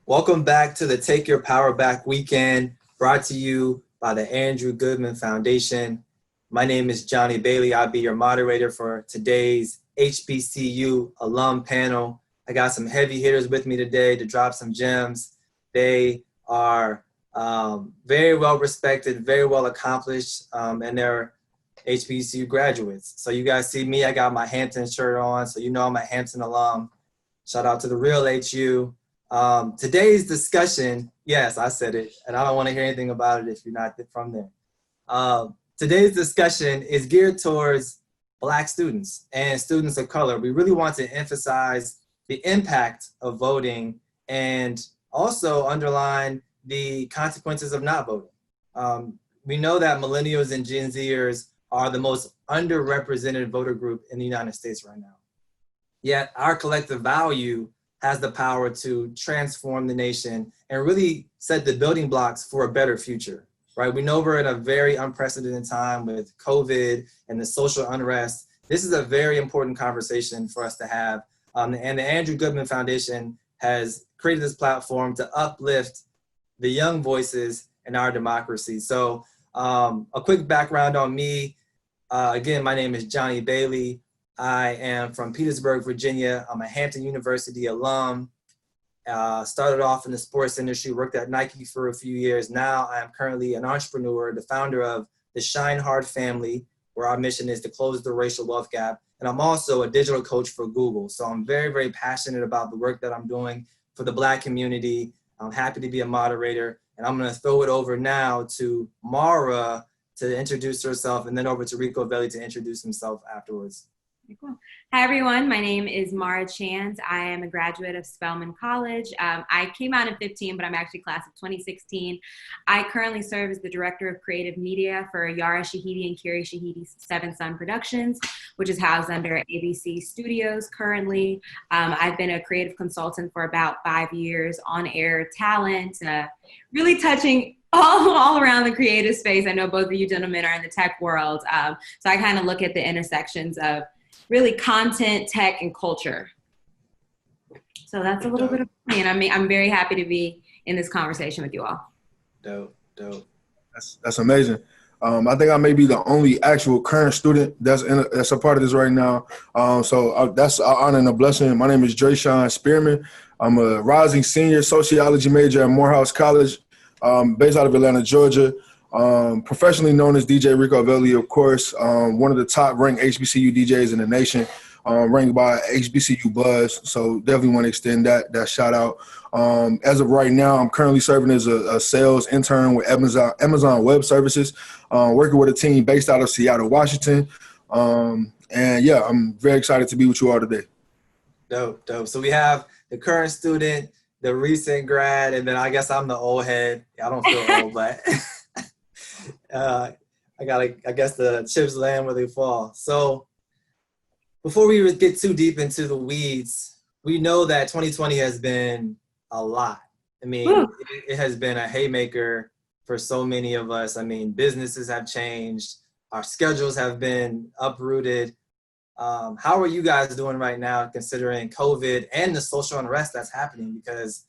Welcome back to the Take Your Power Back weekend, brought to you by the Andrew Goodman Foundation. My name is Johnny Bailey. I'll be your moderator for today's HBCU alum panel. I got some heavy hitters with me today to drop some gems. They are very well respected, very well accomplished, and they're HBCU graduates. So you guys see me, I got my Hampton shirt on, so you know I'm a Hampton alum. Shout out to the real HU. Today's discussion, yes, I said it, and I don't want to hear anything about it if you're not from there. Today's discussion is geared towards Black students and students of color. We really want to emphasize the impact of voting and also underline the consequences of not voting. We know that millennials and Gen Zers are the most underrepresented voter group in the United States right now. Yet our collective value has the power to transform the nation and really set the building blocks for a better future, right? We know we're in a very unprecedented time with COVID and the social unrest. This is a very important conversation for us to have. And the Andrew Goodman Foundation has created this platform to uplift the young voices in our democracy. So a quick background on me. Again, my name is Johnny Bailey. I am from Petersburg, Virginia. I'm a Hampton University alum. Started off in the sports industry, worked at Nike for a few years. Now I am currently an entrepreneur, the founder of the ShineHard family, where our mission is to close the racial wealth gap. And I'm also a digital coach for Google. So I'm very, very passionate about the work that I'm doing for the Black community. I'm happy to be a moderator. And I'm going to throw it over now to Maura to introduce herself, and then over to Ricoveli to introduce himself afterwards. Cool. Hi, everyone. My name is Maura Chanz. I am a graduate of Spelman College. I came out in 15, but I'm actually class of 2016. I currently serve as the Director of Creative Media for Yara Shahidi and Kiri Shahidi's Seven Sun Productions, which is housed under ABC Studios currently. I've been a creative consultant for about 5 years, on-air talent, really touching all around the creative space. I know both of you gentlemen are in the tech world. So I kind of look at the intersections of really content, tech, and culture. So that's a little bit of me, and I'm very happy to be in this conversation with you all. Dope. That's amazing. I think I may be the only actual current student that's a part of this right now. So that's an honor and a blessing. My name is Spelman. I'm a rising senior sociology major at Morehouse College, based out of Atlanta, Georgia. Professionally known as DJ Ricoveli, of course, one of the top ranked HBCU DJs in the nation, ranked by HBCU Buzz. So definitely want to extend that shout out. As of right now, I'm currently serving as a sales intern with Amazon Web Services, working with a team based out of Seattle, Washington. And yeah, I'm very excited to be with you all today. Dope. So we have the current student, the recent grad, and then I guess I'm the old head. I don't feel old, but I guess the chips land where they fall. So before we get too deep into the weeds, we know that 2020 has been a lot. I mean, it has been a haymaker for so many of us. I mean, businesses have changed. Our schedules have been uprooted. How are you guys doing right now, considering COVID and the social unrest that's happening? Because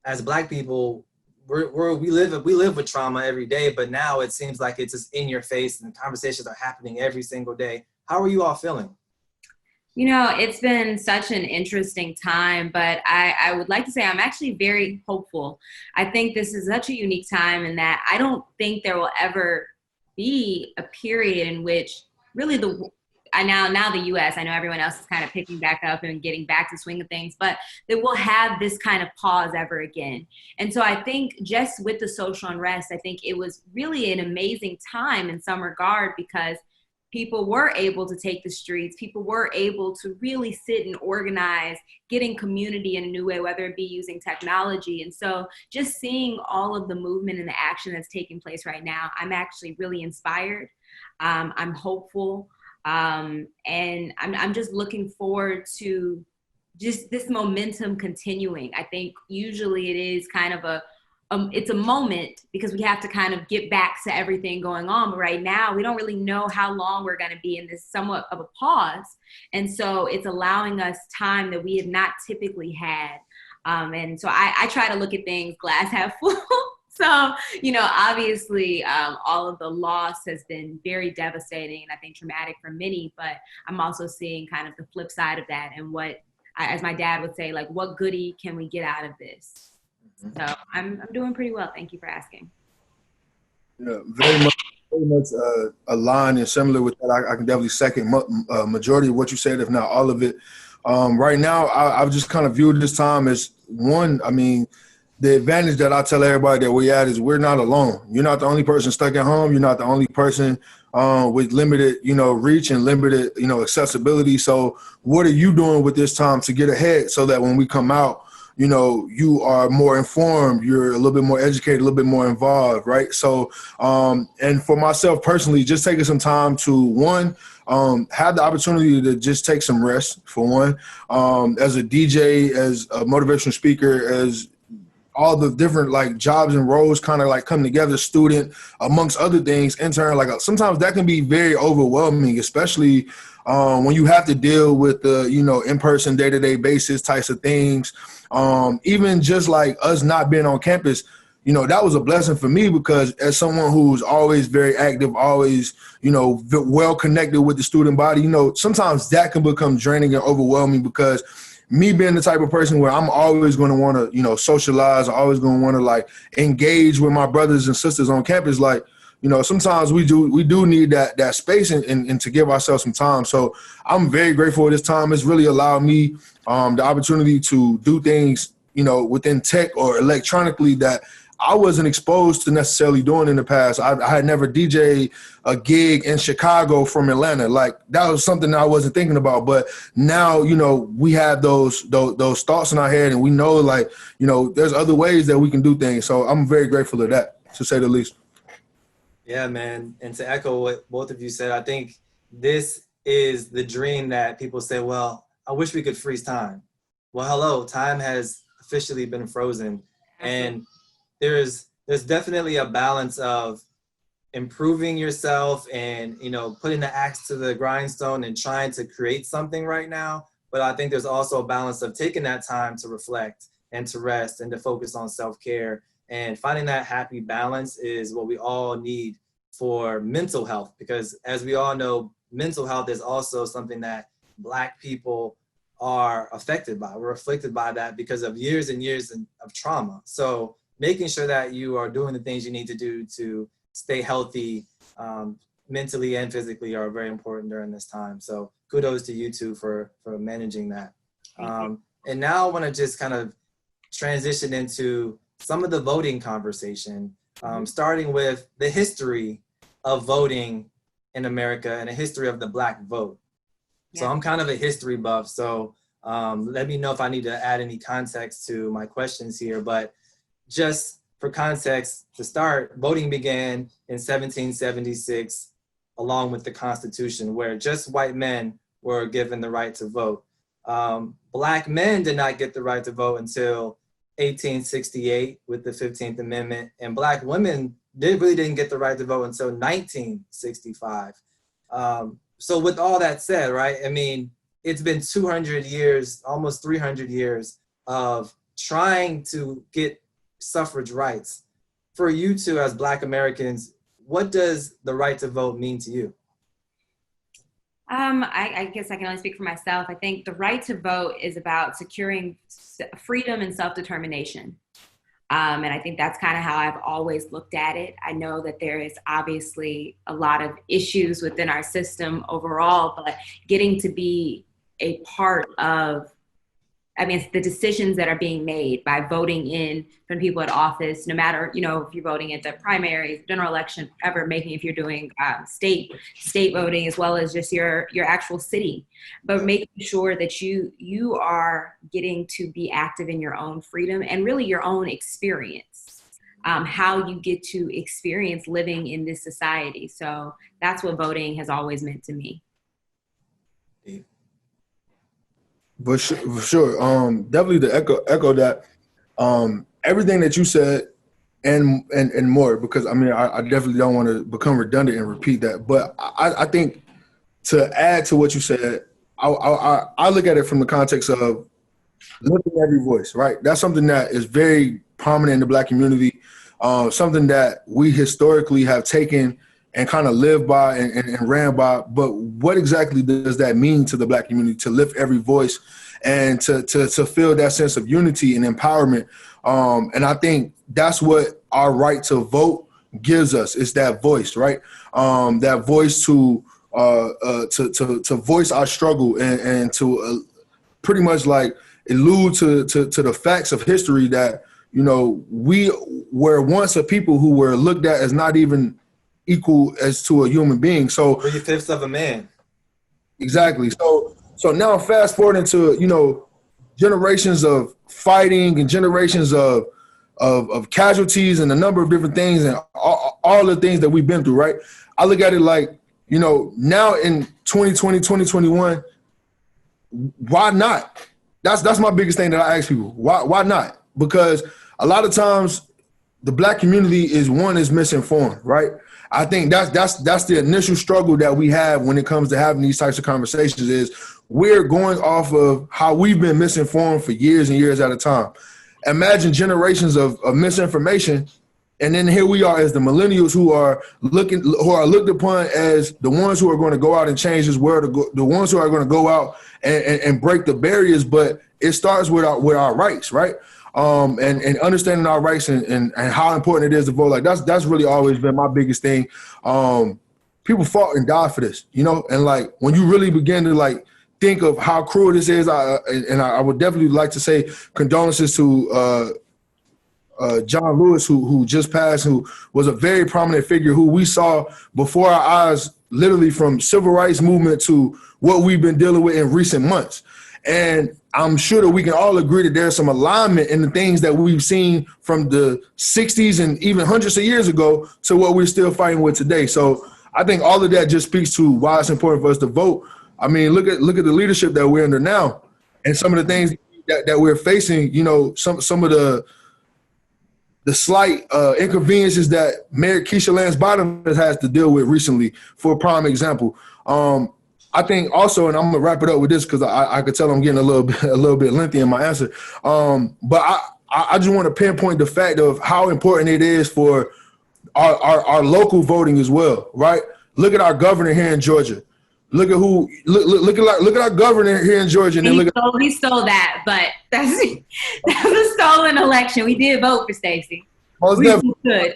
as Black people, we live with trauma every day, but now it seems like it's just in your face and conversations are happening every single day. How are you all feeling? You know, it's been such an interesting time, but I would like to say I'm actually very hopeful. I think this is such a unique time in that I don't think there will ever be a period in which really now the U.S., I know everyone else is kind of picking back up and getting back to swing of things, but that we'll have this kind of pause ever again. And so I think just with the social unrest, I think it was really an amazing time in some regard because people were able to take the streets. People were able to really sit and organize, getting community in a new way, whether it be using technology. And so just seeing all of the movement and the action that's taking place right now, I'm actually really inspired. I'm hopeful. And I'm just looking forward to just this momentum continuing. I think usually it is kind of it's a moment because we have to kind of get back to everything going on. But right now, we don't really know how long we're going to be in this somewhat of a pause. And so it's allowing us time that we have not typically had. And so I try to look at things glass half full. So, obviously, all of the loss has been very devastating and I think traumatic for many, but I'm also seeing kind of the flip side of that and what, as my dad would say, like, what goodie can we get out of this? So I'm doing pretty well. Thank you for asking. Yeah, very much aligned and similar with that. I can definitely second majority of what you said, if not all of it. Right now, I've just kind of viewed this time as one, the advantage that I tell everybody that we at is we're not alone. You're not the only person stuck at home. You're not the only person with limited, reach and limited, accessibility. So what are you doing with this time to get ahead so that when we come out, you are more informed, you're a little bit more educated, a little bit more involved, right? So, and for myself personally, just taking some time to, have the opportunity to just take some rest, for one, as a DJ, as a motivational speaker, as all the different jobs and roles kind of come together, student, amongst other things, intern, sometimes that can be very overwhelming, especially when you have to deal with the, in-person day-to-day basis types of things. Even just us not being on campus, that was a blessing for me because as someone who's always very active, always, well connected with the student body, sometimes that can become draining and overwhelming because me being the type of person where I'm always going to want to, socialize, always going to want to engage with my brothers and sisters on campus. Sometimes we do need that space and to give ourselves some time. So I'm very grateful for this time. It's really allowed me the opportunity to do things, within tech or electronically that I wasn't exposed to necessarily doing in the past. I had never DJed a gig in Chicago from Atlanta. That was something that I wasn't thinking about. But now, we have those thoughts in our head and we know there's other ways that we can do things. So I'm very grateful for that, to say the least. Yeah, man. And to echo what both of you said, I think this is the dream that people say, well, I wish we could freeze time. Well, hello, time has officially been frozen. And there's definitely a balance of improving yourself and, putting the axe to the grindstone and trying to create something right now. But I think there's also a balance of taking that time to reflect and to rest and to focus on self-care. And finding that happy balance is what we all need for mental health, because as we all know, mental health is also something that Black people are affected by. We're afflicted by that because of years and years of trauma. So making sure that you are doing the things you need to do to stay healthy mentally and physically are very important during this time. So kudos to you two for managing that. And now I want to just kind of transition into some of the voting conversation, starting with the history of voting in America and a history of the Black vote. Yeah. So I'm kind of a history buff, so let me know if I need to add any context to my questions here. But just for context, to start, voting began in 1776 along with the Constitution, where just white men were given the right to vote. Black men did not get the right to vote until 1868 with the 15th Amendment, and Black women really didn't get the right to vote until 1965. So with all that said, right, it's been 200 years, almost 300 years of trying to get suffrage rights. For you two as Black Americans, what does the right to vote mean to you? I guess I can only speak for myself. I think the right to vote is about securing freedom and self-determination. And I think that's kind of how I've always looked at it. I know that there is obviously a lot of issues within our system overall, but getting to be a part of, it's the decisions that are being made by voting in from people at office, no matter, if you're voting at the primaries, general election, whatever, if you're doing state voting, as well as just your actual city, but making sure that you are getting to be active in your own freedom and really your own experience, how you get to experience living in this society. So that's what voting has always meant to me. For sure. Definitely to echo that, everything that you said and more, because I definitely don't want to become redundant and repeat that. But I think to add to what you said, I look at it from the context of lifting every voice, right? That's something that is very prominent in the Black community, something that we historically have taken and kind of lived by and ran by. But what exactly does that mean to the Black community, to lift every voice and to feel that sense of unity and empowerment? And I think that's what our right to vote gives us. It's that voice, right? That voice to voice our struggle and to pretty much like allude to the facts of history that, you know, we were once a people who were looked at as not even equal as to a human being. So 3/5 of a man. Exactly. So now fast forward into, you know, generations of fighting and generations of casualties and a number of different things and all the things that we've been through, right? I look at it like, you know, now in 2020, 2021, why not? That's my biggest thing that I ask people. Why not? Because a lot of times the Black community is misinformed, right? I think that's the initial struggle that we have when it comes to having these types of conversations is we're going off of how we've been misinformed for years and years at a time. Imagine generations of misinformation, and then here we are as the millennials who are looked upon as the ones who are going to go out and change this world, the ones who are going to go out and break the barriers. But it starts with our rights, right? And understanding our rights and how important it is to vote. Like that's really always been my biggest thing. People fought and died for this, you know, and like when you really begin to like think of how cruel this is, I would definitely like to say condolences to John Lewis, who just passed, who was a very prominent figure who we saw before our eyes, literally from civil rights movement to what we've been dealing with in recent months. And I'm sure that we can all agree that there's some alignment in the things that we've seen from the 60s and even hundreds of years ago to what we're still fighting with today. So I think all of that just speaks to why it's important for us to vote. I mean, look at the leadership that we're under now and some of the things that we're facing, you know, some of the slight inconveniences that Mayor Keisha Lance Bottom has to deal with recently, for a prime example. I think also, and I'm gonna wrap it up with this because I could tell I'm getting a little bit lengthy in my answer. But I just want to pinpoint the fact of how important it is for our local voting as well, right? Look at our governor here in Georgia. Look at our governor here in Georgia. And he stole that, but that was a stolen election. We did vote for Stacey. We good.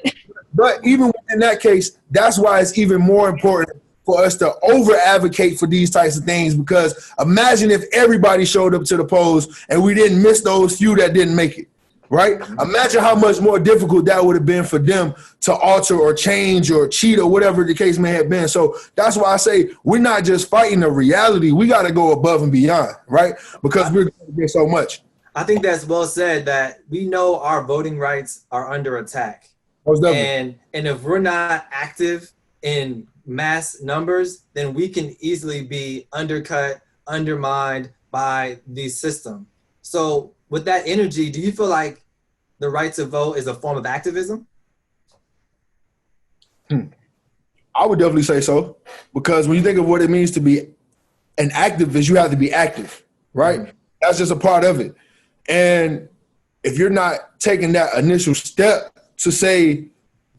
But even in that case, that's why it's even more important for us to over-advocate for these types of things, because imagine if everybody showed up to the polls and we didn't miss those few that didn't make it, right? Imagine how much more difficult that would have been for them to alter or change or cheat or whatever the case may have been. So that's why I say we're not just fighting the reality. We got to go above and beyond, right? Because we're going to get so much. I think that's well said, that we know our voting rights are under attack. And if we're not active in mass numbers, then we can easily be undercut, undermined by the system. So with that energy, do you feel like the right to vote is a form of activism? I would definitely say so, because when you think of what it means to be an activist, you have to be active, right? Mm-hmm. That's just a part of it. And if you're not taking that initial step to say,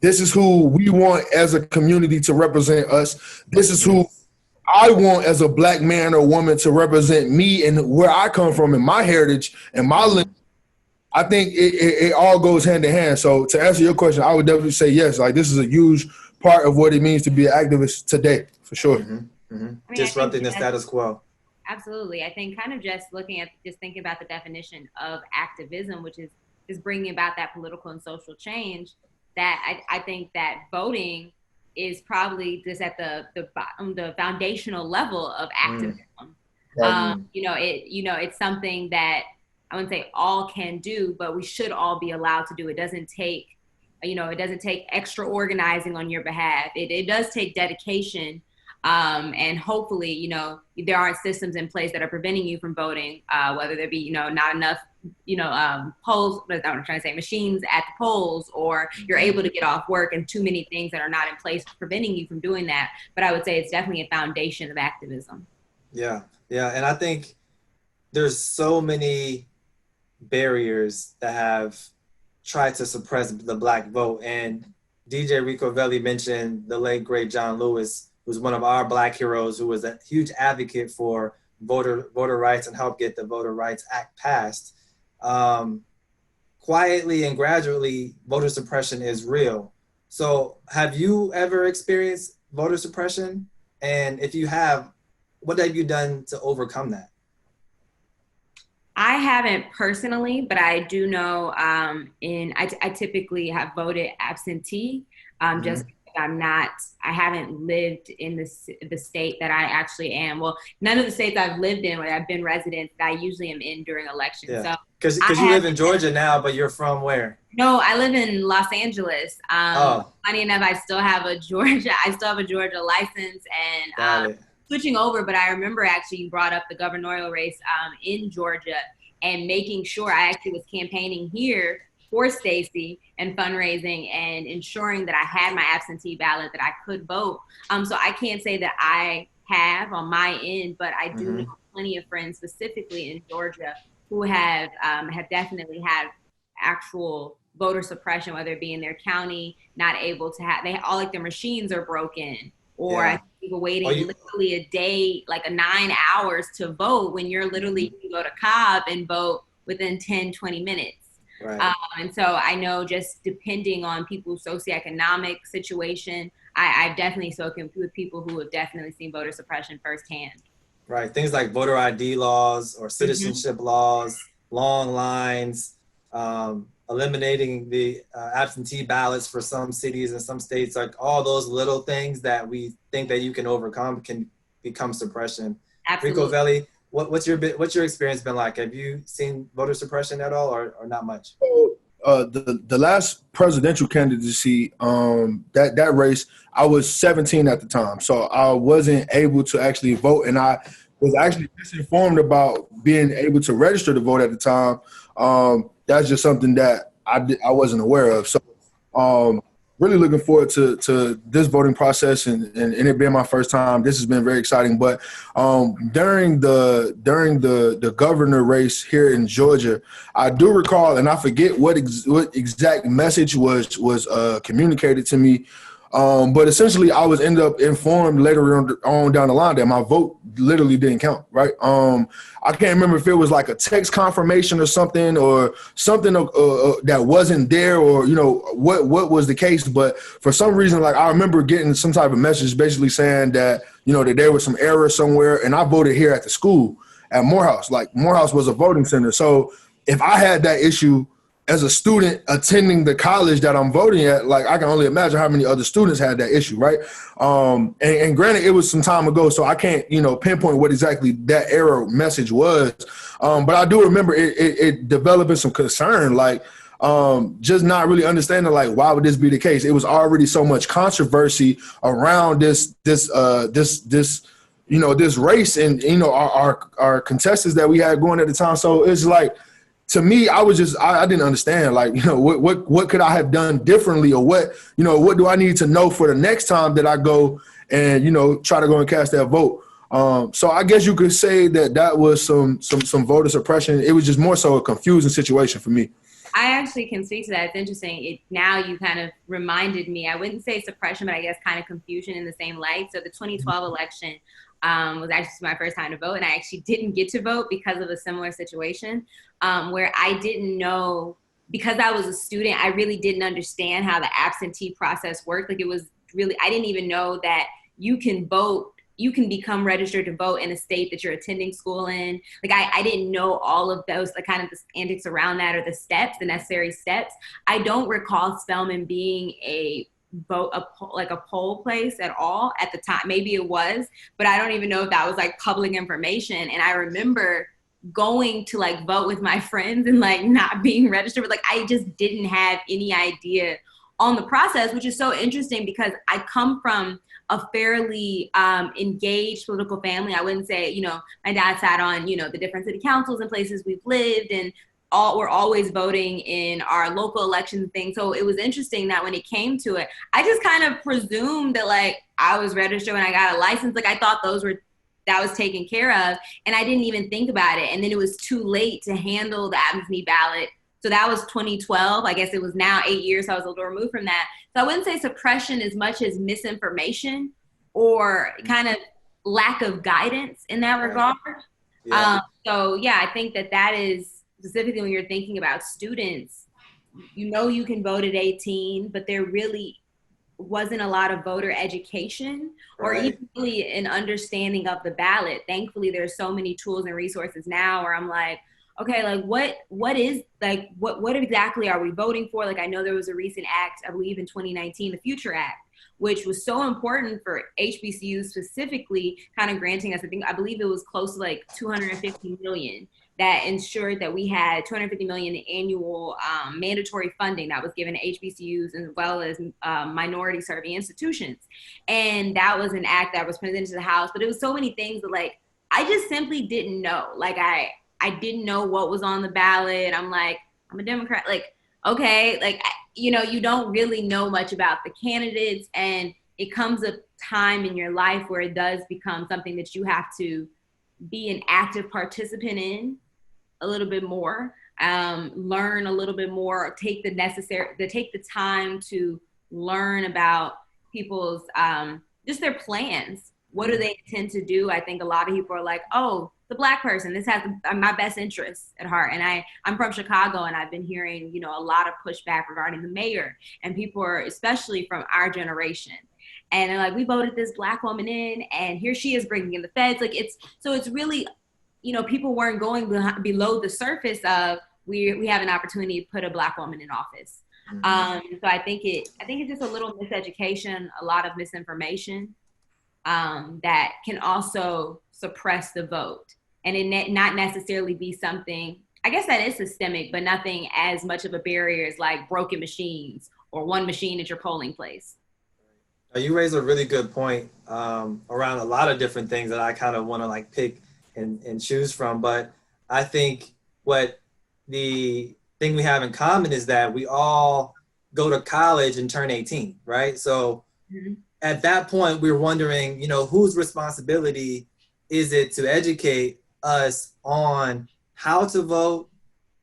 this is who we want as a community to represent us, this is who I want as a Black man or woman to represent me and where I come from and my heritage and my lineage, I think it all goes hand in hand. So to answer your question, I would definitely say yes. Like, this is a huge part of what it means to be an activist today, for sure. Mm-hmm. Mm-hmm. I mean, disrupting the status quo. Absolutely. I think kind of just thinking about the definition of activism, which is bringing about that political and social change, that I think that voting is probably just at the foundational level of activism. It's something that I wouldn't say all can do, but we should all be allowed to do. It doesn't take extra organizing on your behalf. It does take dedication. And hopefully, there aren't systems in place that are preventing you from voting, whether there be, not enough, polls, what I'm trying to say, machines at the polls, or you're able to get off work, and too many things that are not in place preventing you from doing that. But I would say it's definitely a foundation of activism. Yeah. And I think there's so many barriers that have tried to suppress the Black vote. And DJ Ricoveli mentioned the late, great John Lewis, who's one of our Black heroes, who was a huge advocate for voter rights and helped get the Voter Rights Act passed. Quietly and gradually, voter suppression is real. So have you ever experienced voter suppression? And if you have, what have you done to overcome that? I haven't personally, but I do know I typically have voted absentee, just because I haven't lived in the state that I actually am. Well, none of the states I've lived in where I've been resident that I usually am in during elections. Yeah. So Because you live in Georgia now, but you're from where? No, I live in Los Angeles. Funny enough, I still have a Georgia license, and switching over. But I remember actually you brought up the gubernatorial race in Georgia, and making sure I actually was campaigning here for Stacey and fundraising and ensuring that I had my absentee ballot, that I could vote. So I can't say that I have on my end, but I do know plenty of friends specifically in Georgia who have definitely had actual voter suppression, whether it be in their county, not able to have, they all like their machines are broken, or I think people waiting literally a day, like 9 hours to vote, when you're literally, you can go to Cobb and vote within 10, 20 minutes. Right. And so I know, just depending on people's socioeconomic situation, I've definitely spoken with people who have definitely seen voter suppression firsthand. Right. Things like voter ID laws or citizenship laws, long lines, eliminating the absentee ballots for some cities and some states, like all those little things that we think that you can overcome can become suppression. Absolutely. Ricoveli, what's your experience been like? Have you seen voter suppression at all, or not much? The last presidential candidacy, that race, I was 17 at the time, so I wasn't able to actually vote, and I was actually misinformed about being able to register to vote at the time. That's just something that I wasn't aware of. So really looking forward to this voting process and it being my first time. This has been very exciting. But during the governor race here in Georgia, I do recall, and I forget what exact message was communicated to me. But essentially, I was ended up informed later on down the line that my vote literally didn't count, right? I can't remember if it was like a text confirmation or something that wasn't there, or, you know, what was the case. But for some reason, like, I remember getting some type of message basically saying that, you know, that there was some error somewhere, and I voted here at the school at Morehouse. Like, Morehouse was a voting center. So if I had that issue as a student attending the college that I'm voting at, like, I can only imagine how many other students had that issue, right? And granted, it was some time ago, so I can't, you know, pinpoint what exactly that error message was. But I do remember it developing some concern, like, just not really understanding, like, why would this be the case? It was already so much controversy around this you know, this race, and, you know, our contestants that we had going at the time. So it's like, to me, I didn't understand, like, you know, what could I have done differently, or what do I need to know for the next time that I go and, you know, try to go and cast that vote. So I guess you could say that was some voter suppression. It was just more so a confusing situation for me. I actually can speak to that. It's interesting. Now you kind of reminded me. I wouldn't say suppression, but I guess kind of confusion in the same light. So the 2012 election was actually my first time to vote, and I actually didn't get to vote because of a similar situation, where I didn't know, because I was a student, I really didn't understand how the absentee process worked. Like, it was really, I didn't even know that you can vote, you can become registered to vote in a state that you're attending school in. Like, I didn't know all of those, the kind of the antics around that, or the steps, the necessary steps. I don't recall Spelman being a poll place at all at the time. Maybe it was, but I don't even know if that was like public information. And I remember going to like vote with my friends and like not being registered, but like I just didn't have any idea on the process, which is so interesting because I come from a fairly engaged political family. I wouldn't say, you know, my dad sat on, you know, the different city councils and places we've lived, and we're always voting in our local election thing. So it was interesting that when it came to it, I just kind of presumed that like I was registered when I got a license. Like I thought that was taken care of. And I didn't even think about it. And then it was too late to handle the absentee ballot. So that was 2012. I guess it was now 8 years. So I was a little removed from that. So I wouldn't say suppression as much as misinformation or kind of lack of guidance in that regard. Yeah. So yeah, I think that is specifically when you're thinking about students, you can vote at 18, but there really wasn't a lot of voter education or even really an understanding of the ballot. Thankfully, there's so many tools and resources now where I'm like, okay, like what exactly are we voting for? Like I know there was a recent act, I believe in 2019, the Future Act, which was so important for HBCUs specifically, kind of granting us, I believe it was close to like 250 million that ensured that we had 250 million in annual mandatory funding that was given to HBCUs as well as minority serving institutions. And that was an act that was presented to the House, but it was so many things that like, I just simply didn't know. Like I didn't know what was on the ballot. I'm like, I'm a Democrat, like, okay, like, you don't really know much about the candidates, and it comes a time in your life where it does become something that you have to be an active participant in a little bit more, learn a little bit more, take the time to learn about people's, just their plans. What do they intend to do? I think a lot of people are like, oh, the Black person, this has my best interests at heart. And I'm from Chicago, and I've been hearing, a lot of pushback regarding the mayor, and people are, especially from our generation. And they're like, we voted this Black woman in, and here she is bringing in the feds. Like it's really, people weren't going below the surface of we have an opportunity to put a Black woman in office. Mm-hmm. So I think it's just a little miseducation, a lot of misinformation that can also suppress the vote. And it not necessarily be something, I guess that is systemic, but nothing as much of a barrier as like broken machines or one machine at your polling place. You raise a really good point around a lot of different things that I kind of want to like pick and choose from. But I think what the thing we have in common is that we all go to college and turn 18, right? So at that point, we're wondering, whose responsibility is it to educate us on how to vote,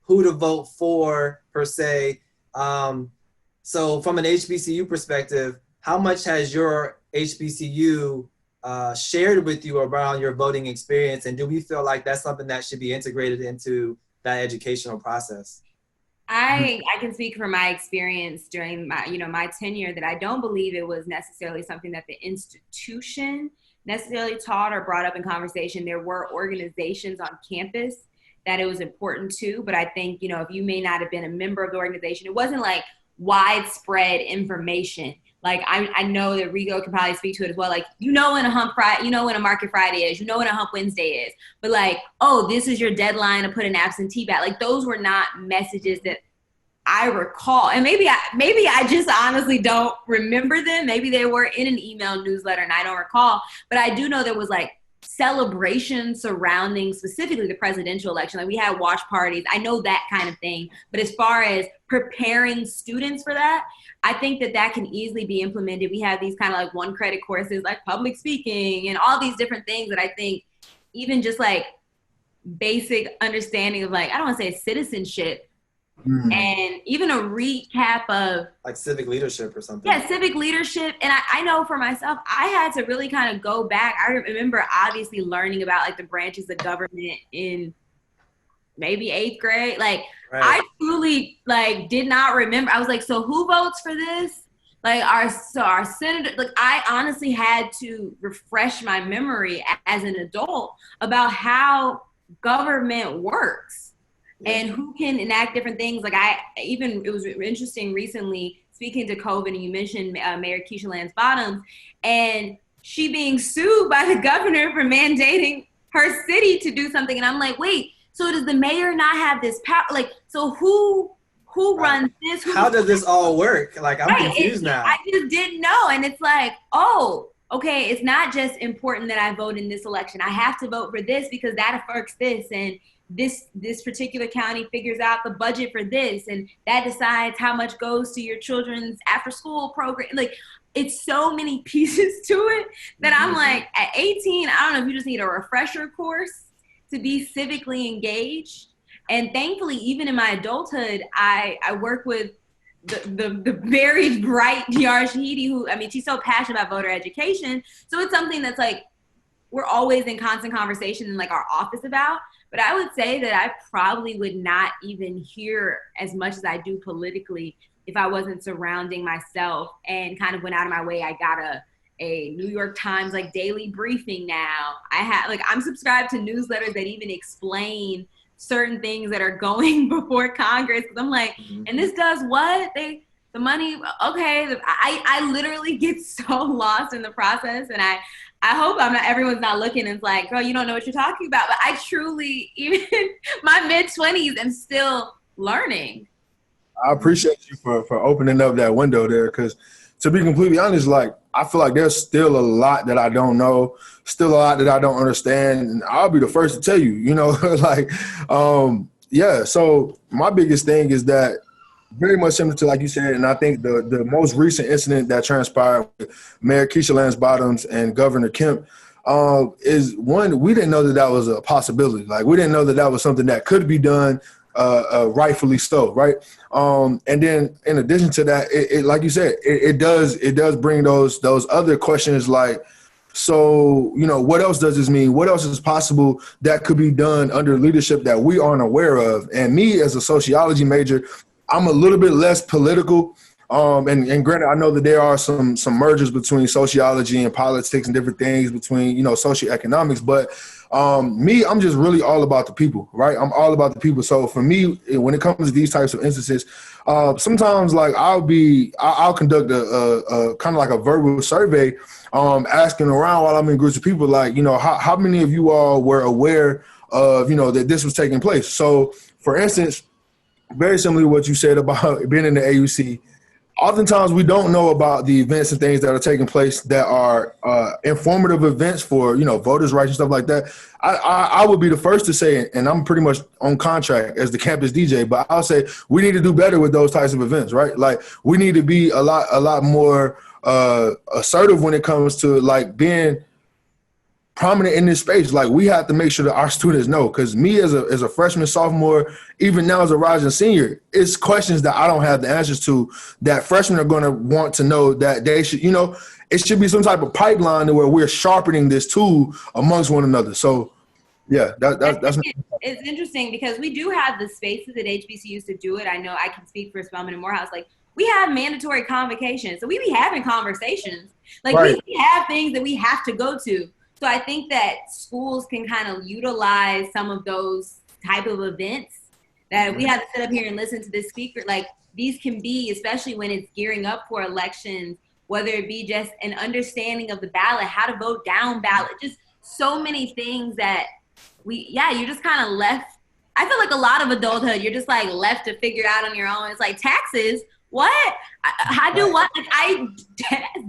who to vote for, per se. So from an HBCU perspective, how much has your HBCU shared with you around your voting experience? And do we feel like that's something that should be integrated into that educational process? I can speak from my experience during my tenure that I don't believe it was necessarily something that the institution necessarily taught or brought up in conversation. There were organizations on campus that it was important to, but I think, if you may not have been a member of the organization, it wasn't like widespread information. Like I know that Rigo can probably speak to it as well. Like, when a Hump Friday, when a Market Friday is, when a Hump Wednesday is, but like, oh, this is your deadline to put an absentee ballot. Like those were not messages that I recall. And maybe I just honestly don't remember them. Maybe they were in an email newsletter and I don't recall, but I do know there was like celebration surrounding specifically the presidential election. Like we had watch parties. I know that kind of thing. But as far as preparing students for that, I think that can easily be implemented. We have these kind of like one credit courses like public speaking and all these different things that I think even just like basic understanding of like, I don't want to say citizenship, and even a recap of like civic leadership or something. Yeah, civic leadership. And I know for myself, I had to really kind of go back. I remember obviously learning about like the branches of government in maybe 8th grade. Like I truly like did not remember. I was like, so who votes for this? Like our senator, like I honestly had to refresh my memory as an adult about how government works. And who can enact different things. Like it was interesting recently speaking to COVID, and you mentioned Mayor Keisha Lance Bottoms, and she being sued by the governor for mandating her city to do something. And I'm like, wait, so does the mayor not have this power? Like, so who runs this? How does this all work? Like, I'm confused now. I just didn't know. And it's like, oh, okay, it's not just important that I vote in this election. I have to vote for this because that affects this. And this particular county figures out the budget for this, and that decides how much goes to your children's after school program. Like it's so many pieces to it that I'm like, at 18, I don't know if you just need a refresher course to be civically engaged. And thankfully, even in my adulthood, I work with the very bright Yara Shahidi, who, I mean, she's so passionate about voter education. So it's something that's like, we're always in constant conversation in like our office about. But I would say that I probably would not even hear as much as I do politically if I wasn't surrounding myself and kind of went out of my way. I got a New York Times like daily briefing now. I'm subscribed to newsletters that even explain certain things that are going before Congress. Cause I'm like, and this does what? The money, okay. I literally get so lost in the process, and I hope everyone's not looking and it's like, girl, you don't know what you're talking about. But I truly, even my mid-20s, am still learning. I appreciate you for opening up that window there, because to be completely honest, like, I feel like there's still a lot that I don't know, still a lot that I don't understand, and I'll be the first to tell you, like, yeah. So my biggest thing is that very much similar to, like you said, and I think the most recent incident that transpired with Mayor Keisha Lance Bottoms and Governor Kemp is, one, we didn't know that was a possibility. Like, we didn't know that was something that could be done, rightfully so, right? And then in addition to that, it like you said, it does bring those other questions like, so, what else does this mean? What else is possible that could be done under leadership that we aren't aware of? And me, as a sociology major, I'm a little bit less political. And granted, I know that there are some mergers between sociology and politics and different things between, socioeconomics, but me, I'm just really all about the people, right? I'm all about the people. So for me, when it comes to these types of instances, sometimes like I'll conduct a kind of like a verbal survey, asking around while I'm in groups of people, like, how many of you all were aware of, that this was taking place? So for instance, very similar to what you said about being in the AUC, oftentimes we don't know about the events and things that are taking place that are informative events for, voters' rights and stuff like that. I would be the first to say, and I'm pretty much on contract as the campus DJ, but I'll say we need to do better with those types of events, right? Like, we need to be a lot more assertive when it comes to like being prominent in this space. Like, we have to make sure that our students know, because me as a freshman, sophomore, even now as a rising senior, it's questions that I don't have the answers to that freshmen are going to want to know, that they should, it should be some type of pipeline to where we're sharpening this tool amongst one another. So yeah, that's it's interesting because we do have the spaces at HBCUs to do it. I know I can speak for Spelman and Morehouse. Like, we have mandatory convocations, so we be having conversations. Like, right. We have things that we have to go to. So I think that schools can kind of utilize some of those type of events that we have to sit up here and listen to this speaker. Like, these can be, especially when it's gearing up for elections, whether it be just an understanding of the ballot, how to vote down ballot, just so many things that you're just kind of left. I feel like a lot of adulthood, you're just like left to figure out on your own. It's like taxes. What? How do what? Like, I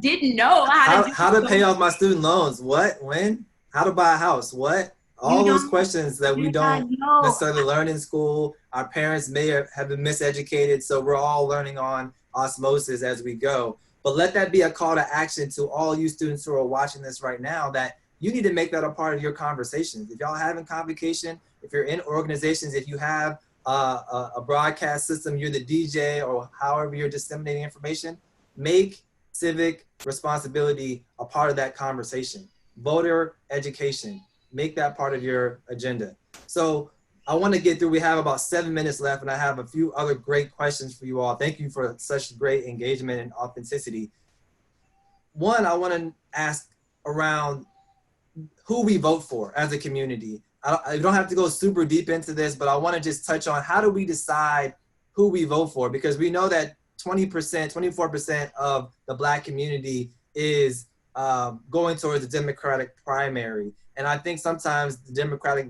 didn't know how to pay off my student loans. What? When? How to buy a house. What? All those questions that we don't necessarily learn in school. Our parents may have been miseducated, so we're all learning on osmosis as we go. But let that be a call to action to all you students who are watching this right now, that you need to make that a part of your conversations. If y'all having convocation, if you're in organizations, if you have a broadcast system, you're the DJ or however you're disseminating information, make civic responsibility a part of that conversation. Voter education, make that part of your agenda. So I want to get through, we have about 7 minutes left, and I have a few other great questions for you all. Thank you for such great engagement and authenticity. One, I want to ask around who we vote for as a community. I don't have to go super deep into this, but I want to just touch on how do we decide who we vote for? Because we know that 20%, 24% of the Black community is going towards the Democratic primary. And I think sometimes the Democratic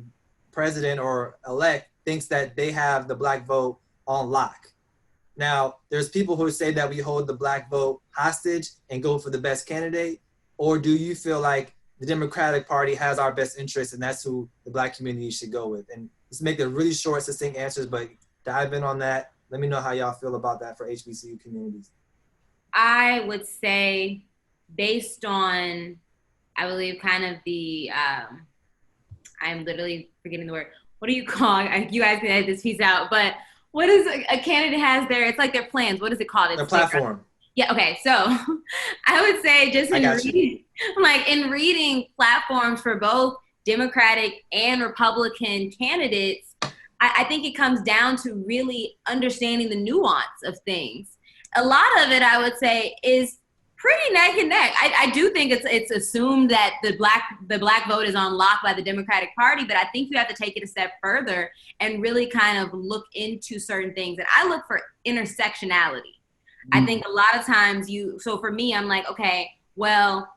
president or elect thinks that they have the Black vote on lock. Now, there's people who say that we hold the Black vote hostage and go for the best candidate. Or do you feel like the Democratic Party has our best interests and that's who the Black community should go with? And let's make it really short, succinct answers, but dive in on that. Let me know how y'all feel about that for HBCU communities. I would say based on, I believe, kind of the, I'm literally forgetting the word. What do you call it? You guys can edit this piece out, but what is a candidate has there? It's like their plans. What is it called? It's Their platform. Yeah, okay. So I would say just in reading platforms for both Democratic and Republican candidates, I think it comes down to really understanding the nuance of things. A lot of it, I would say, is pretty neck and neck. I do think it's assumed that the black vote is on lock by the Democratic Party, but I think you have to take it a step further and really kind of look into certain things. And I look for intersectionality. I think a lot of times so for me, I'm like, okay, well,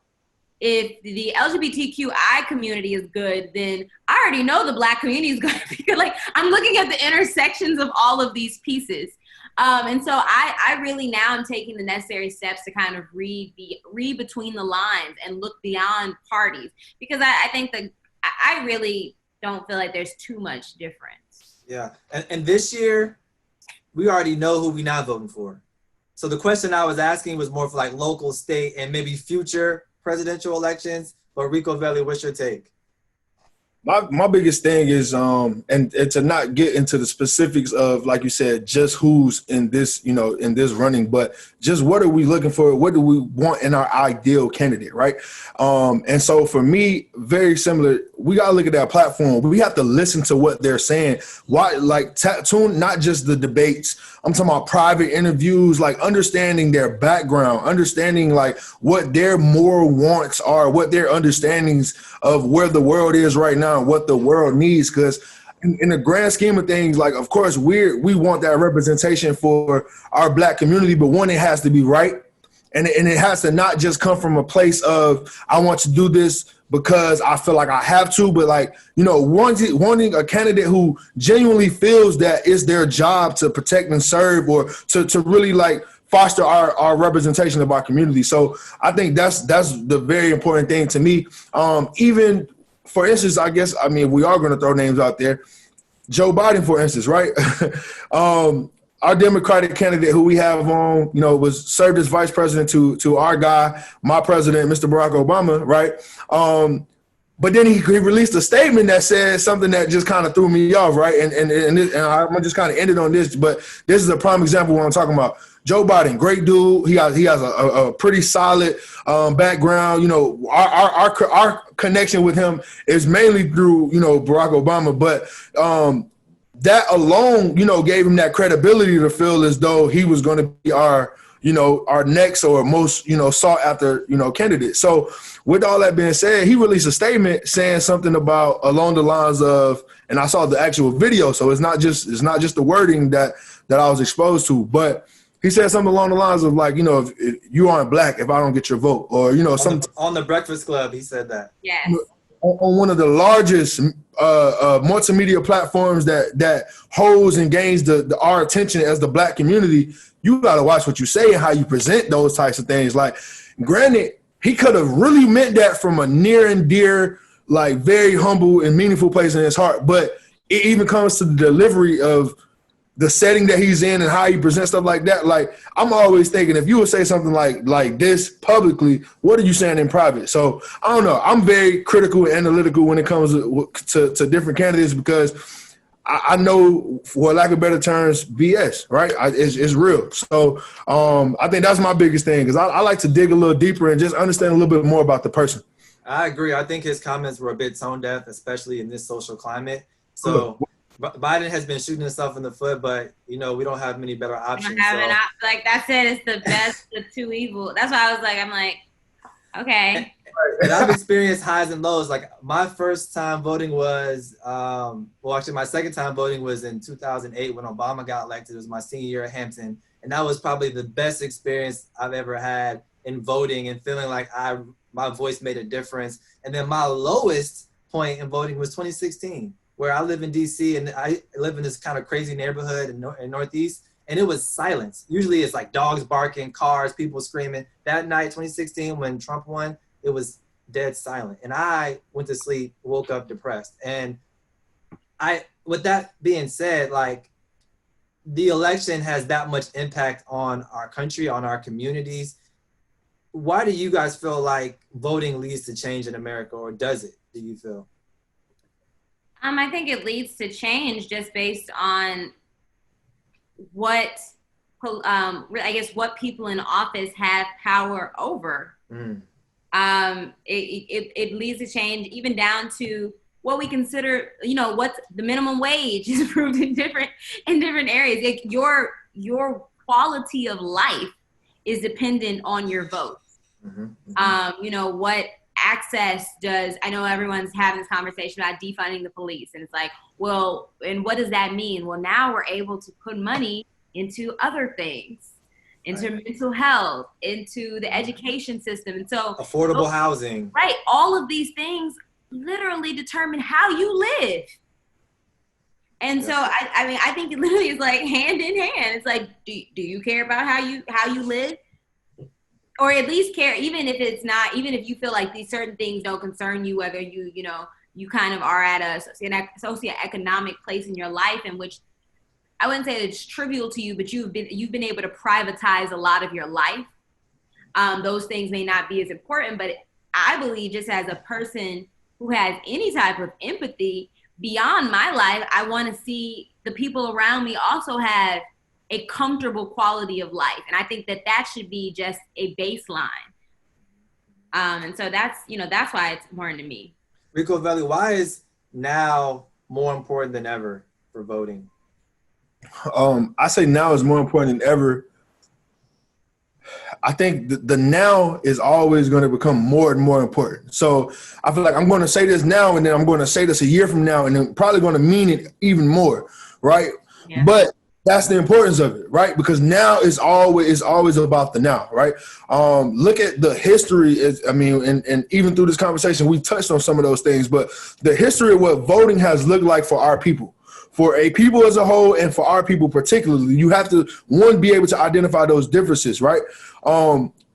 if the LGBTQI community is good, then I already know the Black community is going to be good. Like, I'm looking at the intersections of all of these pieces. And so I really now am taking the necessary steps to kind of read between the lines and look beyond parties, because I think I really don't feel like there's too much difference. Yeah, and this year, we already know who we're not voting for. So the question I was asking was more for like local, state, and maybe future presidential elections. But Ricoveli, what's your take? My biggest thing is and to not get into the specifics of, like you said, just who's in this, in this running, but just what are we looking for? What do we want in our ideal candidate, right? And so for me, very similar. We gotta look at that platform. We have to listen to what they're saying. Why, like, tune not just the debates. I'm talking about private interviews, like understanding their background, understanding like what their moral wants are, what their understandings of where the world is right now, what the world needs. Because in the grand scheme of things, like, of course, we want that representation for our Black community, but one, it has to be right. And it has to not just come from a place of, I want to do this because I feel like I have to, but like, wanting a candidate who genuinely feels that it's their job to protect and serve, or to really like foster our representation of our community. So I think that's the very important thing to me. Even for instance, we are going to throw names out there. Joe Biden, for instance, right? Our Democratic candidate who we have on, was served as vice president to our guy, my president, Mr. Barack Obama, right? But then he released a statement that said something that just kind of threw me off, right? And I'm just kind of ended on this, but this is a prime example of what I'm talking about. Joe Biden, great dude. He has a pretty solid background. Our connection with him is mainly through, Barack Obama, but that alone, gave him that credibility to feel as though he was going to be our next or most, sought after, candidate. So with all that being said, he released a statement saying something about along the lines of, and I saw the actual video, so it's not just the wording that I was exposed to, but he said something along the lines of like, if you aren't Black, if I don't get your vote, or, something. On the Breakfast Club, he said that. Yes. On one of the largest multimedia platforms that holds and gains our attention as the Black community, you got to watch what you say and how you present those types of things. Like, granted, he could have really meant that from a near and dear, like very humble and meaningful place in his heart. But it even comes to the delivery of the setting that he's in and how he presents stuff like that. Like, I'm always thinking, if you would say something like this publicly, what are you saying in private? So I don't know. I'm very critical and analytical when it comes to different candidates, because I know, for lack of better terms, BS, right? It's real. So I think that's my biggest thing, because I like to dig a little deeper and just understand a little bit more about the person. I agree. I think his comments were a bit tone deaf, especially in this social climate. So Biden has been shooting himself in the foot, but, we don't have many better options. Like that said, it's the best of two evil. That's why I'm like, okay. And I've experienced highs and lows. Like, my first time voting was, my second time voting was in 2008 when Obama got elected. It was my senior year at Hampton. And that was probably the best experience I've ever had in voting and feeling like my voice made a difference. And then my lowest point in voting was 2016, where I live in DC and I live in this kind of crazy neighborhood in Northeast. And it was silence. Usually it's like dogs barking, cars, people screaming. That night, 2016, when Trump won, it was dead silent. And I went to sleep, woke up depressed. And with that being said, like, the election has that much impact on our country, on our communities. Why do you guys feel like voting leads to change in America, or does it, do you feel? I think it leads to change just based on what, I guess, what people in office have power over. It leads to change, even down to what we consider, what's the minimum wage is approved in different areas. Like your quality of life is dependent on your vote. What access does, I know everyone's having this conversation about defunding the police, and it's like, well, and what does that mean? Well, now we're able to put money into other things, into mental health, into the education system. And so affordable housing. Right. All of these things literally determine how you live. And so I think it literally is like hand in hand. It's like, do you care about how you live? Or at least care, even if it's not, even if you feel like these certain things don't concern you, whether you kind of are at a socioeconomic place in your life in which I wouldn't say it's trivial to you, but you've been able to privatize a lot of your life. Those things may not be as important, but I believe just as a person who has any type of empathy beyond my life, I want to see the people around me also have a comfortable quality of life. And I think that should be just a baseline. And so that's why it's important to me. Ricoveli, why is now more important than ever for voting? I say now is more important than ever. I think the now is always going to become more and more important. So I feel like I'm going to say this now, and then I'm going to say this a year from now, and then probably going to mean it even more, right? Yeah. But that's the importance of it, right? Because now is always about the now, right? Look at the history. And even through this conversation, we touched on some of those things, but the history of what voting has looked like for our people. For a people as a whole, and for our people particularly, you have to, one, be able to identify those differences, right?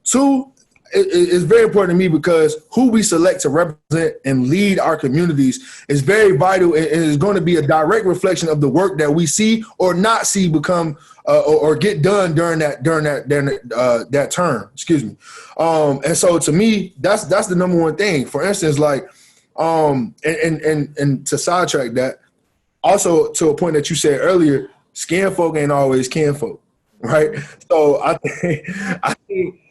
Two, it's very important to me because who we select to represent and lead our communities is very vital, and is going to be a direct reflection of the work that we see or not see become or get done during that term. Excuse me. And so to me, that's the number one thing. For instance, like and to sidetrack that. Also, to a point that you said earlier, skin folk ain't always kin folk, right? So I think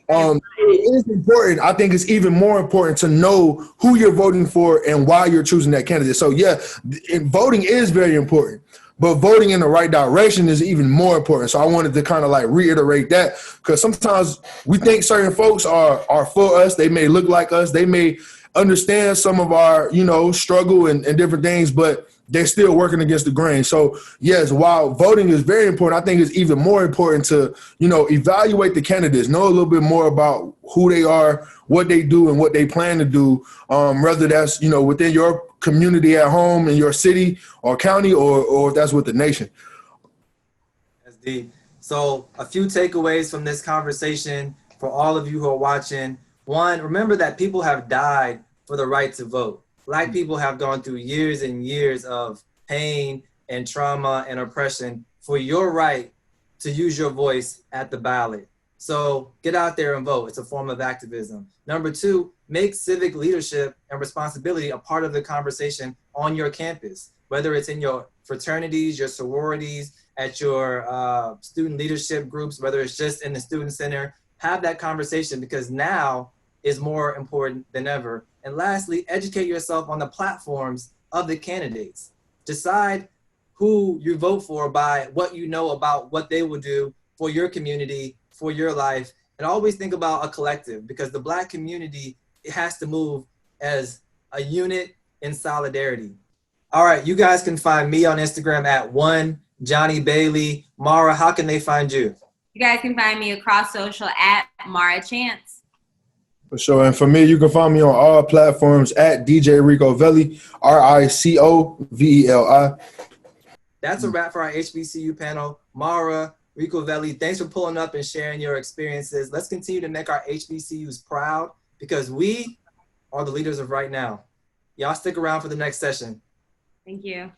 it is important. I think it's even more important to know who you're voting for and why you're choosing that candidate. So yeah, voting is very important, but voting in the right direction is even more important. So I wanted to kind of like reiterate that, because sometimes we think certain folks are for us. They may look like us. They may understand some of our, struggle and different things, but they're still working against the grain. So yes, while voting is very important, I think it's even more important to, evaluate the candidates, know a little bit more about who they are, what they do, and what they plan to do, whether that's, within your community at home in your city or county, or if that's with the nation. That's deep. So a few takeaways from this conversation for all of you who are watching. One, remember that people have died for the right to vote. Black people have gone through years and years of pain and trauma and oppression for your right to use your voice at the ballot. So get out there and vote. It's a form of activism. Number two, make civic leadership and responsibility a part of the conversation on your campus, whether it's in your fraternities, your sororities, at your student leadership groups, whether it's just in the student center. Have that conversation, because now is more important than ever. And lastly, educate yourself on the platforms of the candidates. Decide who you vote for by what you know about what they will do for your community, for your life. And always think about a collective, because the Black community, it has to move as a unit in solidarity. All right, you guys can find me on Instagram at @1JohnnyBailey. Maura, how can they find you? You guys can find me across social at Maura Chanz. For sure. And for me, you can find me on all platforms at DJ Ricoveli, RICOVELI. That's a wrap for our HBCU panel. Maura, Ricoveli, thanks for pulling up and sharing your experiences. Let's continue to make our HBCUs proud, because we are the leaders of right now. Y'all stick around for the next session. Thank you.